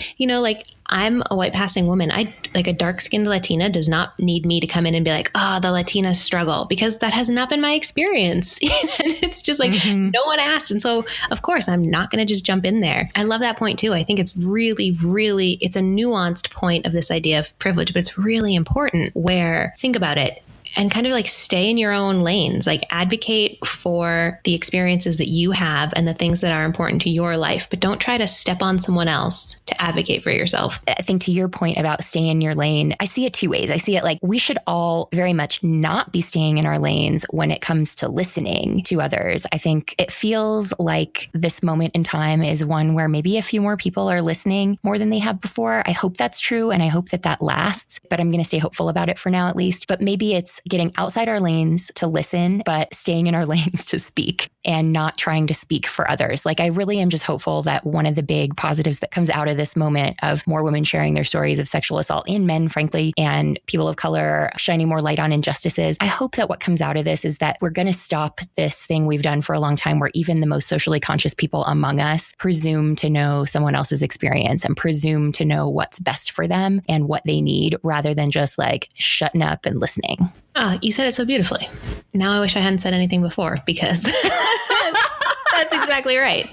I'm a white passing woman. A dark skinned Latina does not need me to come in and be like, the Latina struggle, because that has not been my experience. And it's just no one asked. And so of course I'm not going to just jump in there. I love that point too. I think it's really, really, it's a nuanced point of this idea of privilege, but it's really important where, think about it. and kind of like stay in your own lanes, like advocate for the experiences that you have and the things that are important to your life, but don't try to step on someone else to advocate for yourself. I think to your point about staying in your lane, I see it two ways. I see it like we should all very much not be staying in our lanes when it comes to listening to others. I think it feels like this moment in time is one where maybe a few more people are listening more than they have before. I hope that's true. And I hope that that lasts, but I'm going to stay hopeful about it for now, at least. But maybe it's getting outside our lanes to listen, but staying in our lanes to speak and not trying to speak for others. Like I really am just hopeful that one of the big positives that comes out of this moment of more women sharing their stories of sexual assault, and men, frankly, and people of color shining more light on injustices. I hope that what comes out of this is that we're going to stop this thing we've done for a long time where even the most socially conscious people among us presume to know someone else's experience and presume to know what's best for them and what they need rather than just like shutting up and listening. Oh, you said it so beautifully. Now I wish I hadn't said anything before because that's exactly right.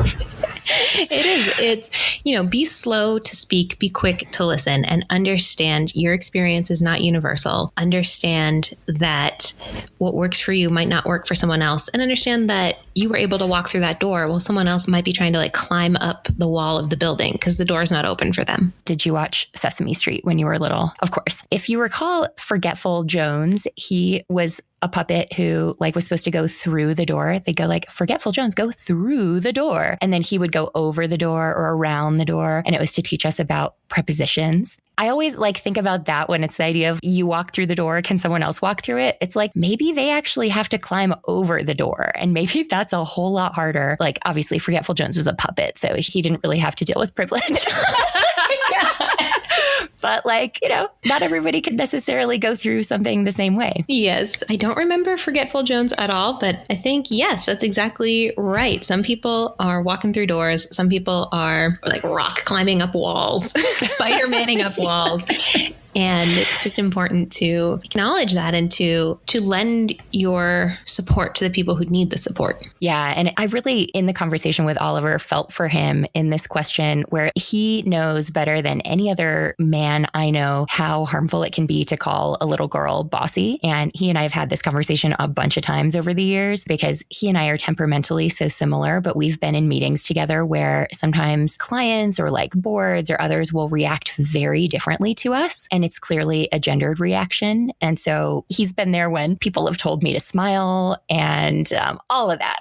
It is. It's, be slow to speak, be quick to listen, and understand your experience is not universal. Understand that what works for you might not work for someone else, and understand that you were able to walk through that door while someone else might be trying to like climb up the wall of the building because the door is not open for them. Did you watch Sesame Street when you were little? Of course. If you recall Forgetful Jones, he was a puppet who like was supposed to go through the door. They go like, Forgetful Jones, go through the door. And then he would go over the door or around the door. And it was to teach us about prepositions. I always like think about that when it's the idea of you walk through the door. Can someone else walk through it? It's like, maybe they actually have to climb over the door. And maybe that's a whole lot harder. Like obviously Forgetful Jones was a puppet, so he didn't really have to deal with privilege. But like, not everybody can necessarily go through something the same way. Yes. I don't remember Forgetful Jones at all, but I think, yes, that's exactly right. Some people are walking through doors. Some people are like rock climbing up walls, Spider-Manning up walls. And it's just important to acknowledge that and to lend your support to the people who need the support. Yeah. And I really, in the conversation with Oliver, felt for him in this question where he knows better than any other man I know how harmful it can be to call a little girl bossy. And he and I have had this conversation a bunch of times over the years because he and I are temperamentally so similar, but we've been in meetings together where sometimes clients or like boards or others will react very differently to us. And it's clearly a gendered reaction. And so he's been there when people have told me to smile and all of that.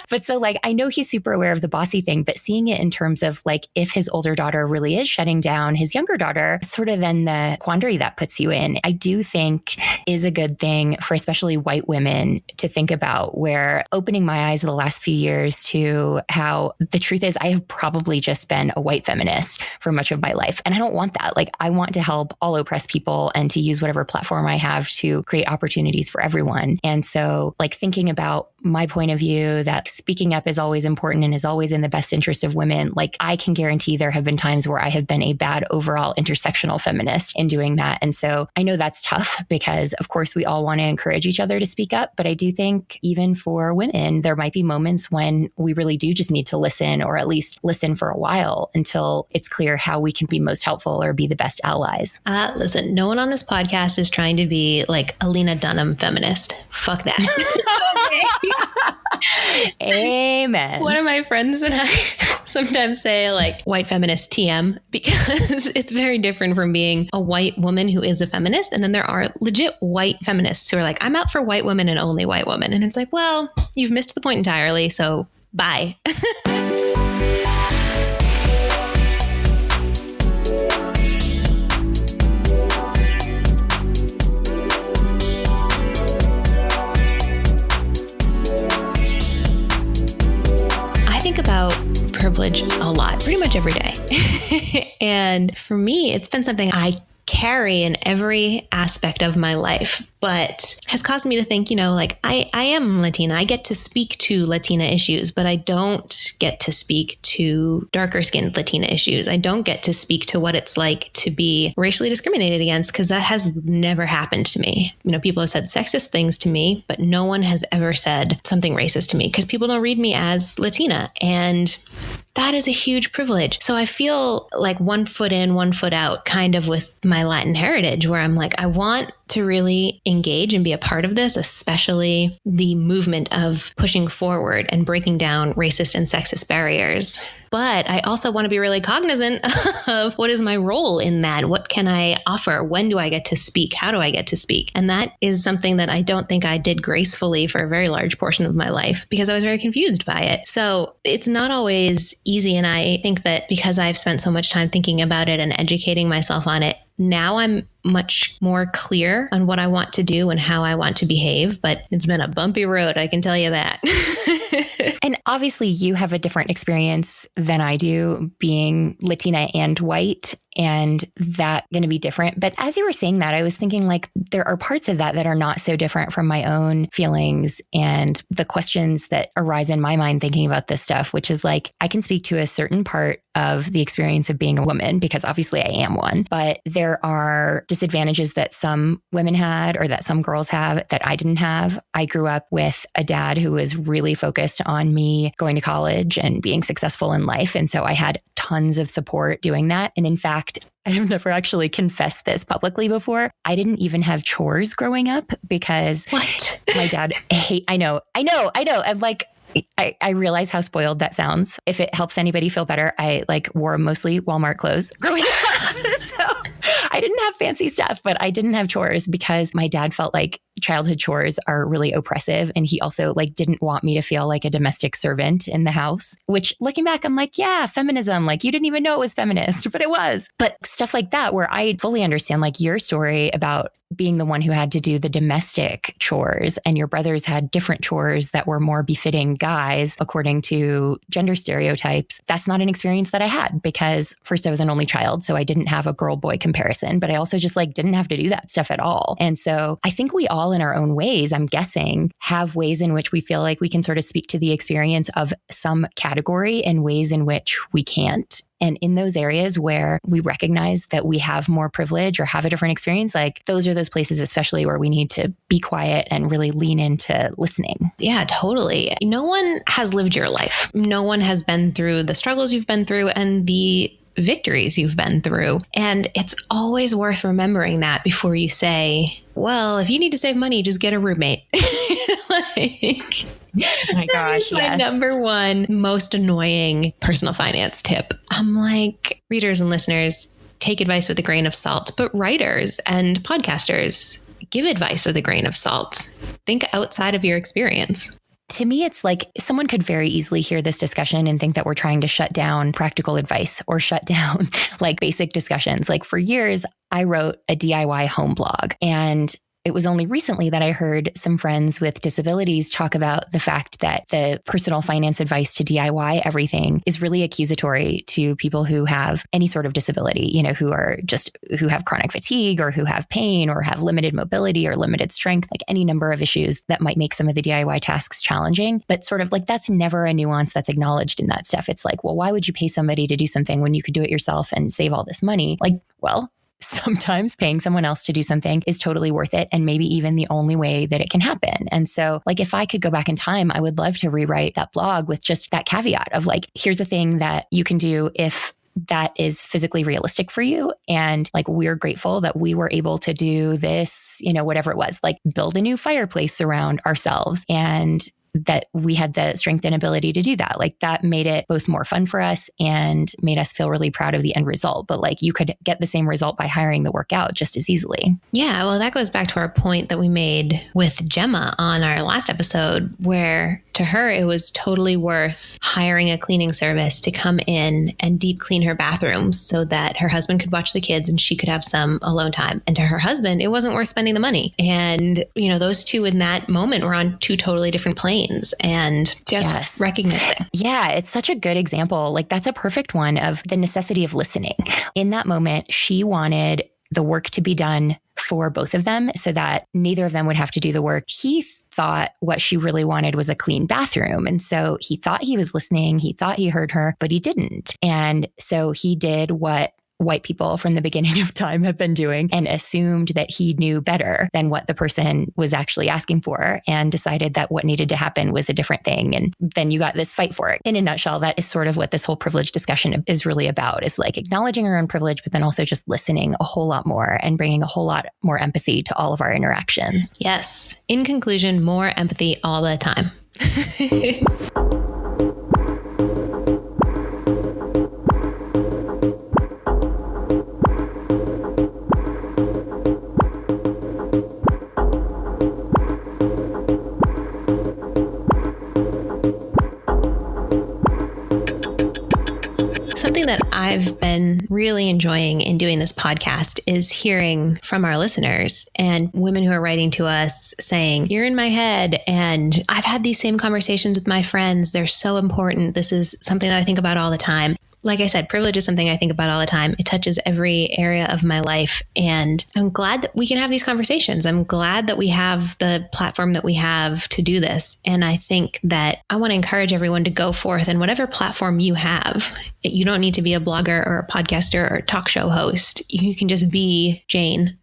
But so like, I know he's super aware of the bossy thing, but seeing it in terms of like, if his older daughter really is shutting down his younger daughter, sort of then the quandary that puts you in, I do think is a good thing for especially white women to think about, where opening my eyes the last few years to how the truth is I have probably just been a white feminist for much of my life. And I don't want that. Like I want to help all oppressed people and to use whatever platform I have to create opportunities for everyone. And so like thinking about my point of view that speaking up is always important and is always in the best interest of women, like I can guarantee there have been times where I have been a bad overall intersectional feminist in doing that. And so I know that's tough because of course we all want to encourage each other to speak up. But I do think even for women, there might be moments when we really do just need to listen, or at least listen for a while until it's clear how we can be most helpful or be the best allies. Listen, no one on this podcast is trying to be like a Lena Dunham feminist. Fuck that. Amen. One of my friends and I sometimes say like white feminist TM because it's very different from being a white woman who is a feminist. And then there are legit white feminists who are like, I'm out for white women and only white women. And it's like, well, you've missed the point entirely. So bye. About privilege a lot, pretty much every day. And for me, it's been something I carry in every aspect of my life, but has caused me to think, like I am Latina. I get to speak to Latina issues, but I don't get to speak to darker skinned Latina issues. I don't get to speak to what it's like to be racially discriminated against, because that has never happened to me. People have said sexist things to me, but no one has ever said something racist to me because people don't read me as Latina. And that is a huge privilege. So I feel like one foot in, one foot out, kind of with my Latin heritage, where I'm like, I want to really engage and be a part of this, especially the movement of pushing forward and breaking down racist and sexist barriers. But I also want to be really cognizant of what is my role in that? What can I offer? When do I get to speak? How do I get to speak? And that is something that I don't think I did gracefully for a very large portion of my life because I was very confused by it. So it's not always easy. And I think that because I've spent so much time thinking about it and educating myself on it, now I'm much more clear on what I want to do and how I want to behave. But it's been a bumpy road, I can tell you that. And obviously you have a different experience than I do, being Latina and white, and that going to be different. But as you were saying that, I was thinking like there are parts of that that are not so different from my own feelings and the questions that arise in my mind thinking about this stuff, which is like, I can speak to a certain part of the experience of being a woman because obviously I am one, but there are disadvantages that some women had or that some girls have that I didn't have. I grew up with a dad who was really focused on me going to college and being successful in life. And so I had tons of support doing that. And in fact, I have never actually confessed this publicly before. I didn't even have chores growing up because my dad I know. I'm like, I realize how spoiled that sounds. If it helps anybody feel better, I wore mostly Walmart clothes growing up. So I didn't have fancy stuff, but I didn't have chores because my dad felt like childhood chores are really oppressive. And he also didn't want me to feel like a domestic servant in the house, which looking back, I'm like, yeah, feminism, you didn't even know it was feminist, but it was. But stuff like that, where I fully understand your story about being the one who had to do the domestic chores and your brothers had different chores that were more befitting guys according to gender stereotypes. That's not an experience that I had because first I was an only child. So I didn't have a girl boy comparison, but I also just didn't have to do that stuff at all. And so I think we all in our own ways, I'm guessing, have ways in which we feel like we can sort of speak to the experience of some category and ways in which we can't. And in those areas where we recognize that we have more privilege or have a different experience, those are those places, especially where we need to be quiet and really lean into listening. Yeah, totally. No one has lived your life. No one has been through the struggles you've been through and the victories you've been through. And it's always worth remembering that before you say, well, if you need to save money, just get a roommate. Oh my gosh, my number one most annoying personal finance tip. I'm like, readers and listeners, take advice with a grain of salt, but writers and podcasters, give advice with a grain of salt. Think outside of your experience. To me, it's someone could very easily hear this discussion and think that we're trying to shut down practical advice or shut down basic discussions. For years, I wrote a DIY home blog, and it was only recently that I heard some friends with disabilities talk about the fact that the personal finance advice to DIY everything is really accusatory to people who have any sort of disability, who have chronic fatigue or who have pain or have limited mobility or limited strength, any number of issues that might make some of the DIY tasks challenging. But sort of that's never a nuance that's acknowledged in that stuff. It's well, why would you pay somebody to do something when you could do it yourself and save all this money? Well, sometimes paying someone else to do something is totally worth it and maybe even the only way that it can happen. And so if I could go back in time, I would love to rewrite that blog with just that caveat of here's a thing that you can do if that is physically realistic for you. And we're grateful that we were able to do this, whatever it was, build a new fireplace around ourselves and that we had the strength and ability to do that. That made it both more fun for us and made us feel really proud of the end result. But you could get the same result by hiring the work out just as easily. Yeah, well, that goes back to our point that we made with Gemma on our last episode, where to her, it was totally worth hiring a cleaning service to come in and deep clean her bathroom so that her husband could watch the kids and she could have some alone time. And to her husband, it wasn't worth spending the money. And, those two in that moment were on two totally different planes. And just recognizing. Yeah, it's such a good example. That's a perfect one of the necessity of listening. In that moment, she wanted the work to be done for both of them so that neither of them would have to do the work. He thought what she really wanted was a clean bathroom. And so he thought he was listening. He thought he heard her, but he didn't. And so he did what white people from the beginning of time have been doing, and assumed that he knew better than what the person was actually asking for, and decided that what needed to happen was a different thing. And then you got this fight for it. In a nutshell, that is sort of what this whole privilege discussion is really about, is like acknowledging our own privilege, but then also just listening a whole lot more and bringing a whole lot more empathy to all of our interactions. Yes. In conclusion, more empathy all the time. Something that I've been really enjoying in doing this podcast is hearing from our listeners and women who are writing to us saying, you're in my head, and I've had these same conversations with my friends. They're so important. This is something that I think about all the time. Like I said, privilege is something I think about all the time. It touches every area of my life. And I'm glad that we can have these conversations. I'm glad that we have the platform that we have to do this. And I think that I want to encourage everyone to go forth in whatever platform you have. You don't need to be a blogger or a podcaster or a talk show host. You can just be Jane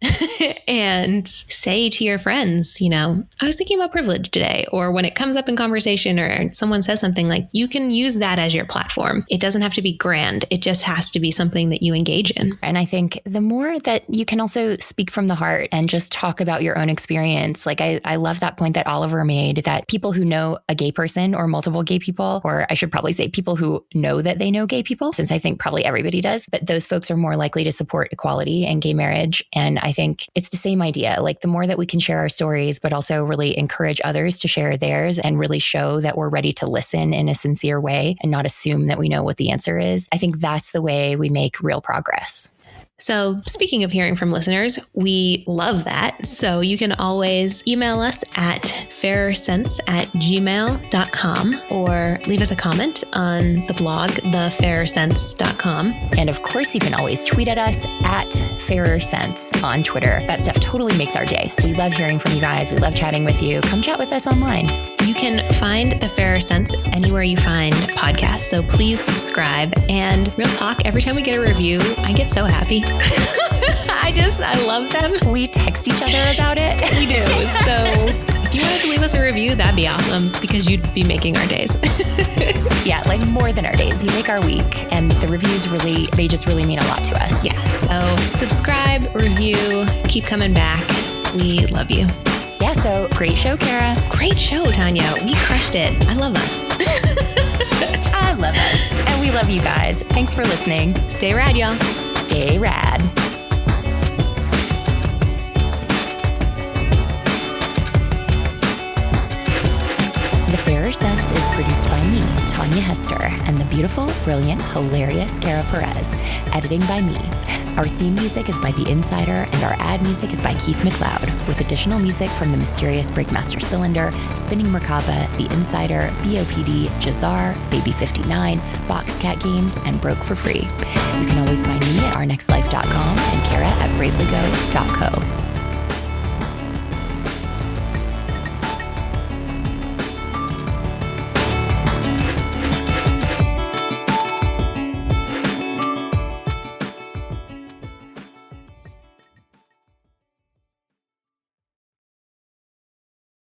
and say to your friends, you know, I was thinking about privilege today. Or when it comes up in conversation or someone says something, like, you can use that as your platform. It doesn't have to be grand. It just has to be something that you engage in. And I think the more that you can also speak from the heart and just talk about your own experience, like I love that point that Oliver made, that people who know a gay person or multiple gay people, or I should probably say people who know that they know gay people, since I think probably everybody does, but those folks are more likely to support equality and gay marriage. And I think it's the same idea. Like the more that we can share our stories, but also really encourage others to share theirs and really show that we're ready to listen in a sincere way and not assume that we know what the answer is. I think that's the way we make real progress. So speaking of hearing from listeners, we love that. So you can always email us at fairersense@gmail.com or leave us a comment on the blog, thefairersense.com. And of course, you can always tweet at us at fairersense on Twitter. That stuff totally makes our day. We love hearing from you guys. We love chatting with you. Come chat with us online. You can find The Fairer Sense anywhere you find podcasts. So please subscribe. And real talk, every time we get a review, I get so happy. I love them. We text each other about it. We do. So if you wanted to leave us a review, that'd be awesome, because you'd be making our days. Yeah, like more than our days. You make our week. And the reviews they just really mean a lot to us. Yeah. So subscribe, review, keep coming back. We love you. Yeah, so great show, Kara. Great show, Tanja. We crushed it. I love us. I love us. And we love you guys. Thanks for listening. Stay rad, y'all. Stay rad. The Fairer Sense is produced by me, Tanja Hester, and the beautiful, brilliant, hilarious Kara Perez. Editing by me. Our theme music is by The Insider, and our ad music is by Keith McLeod, with additional music from The Mysterious Breakmaster Cylinder, Spinning Merkaba, The Insider, BOPD, Jazar, Baby 59, Boxcat Games, and Broke for Free. You can always find me at ournextlife.com and Kara at bravelygo.co.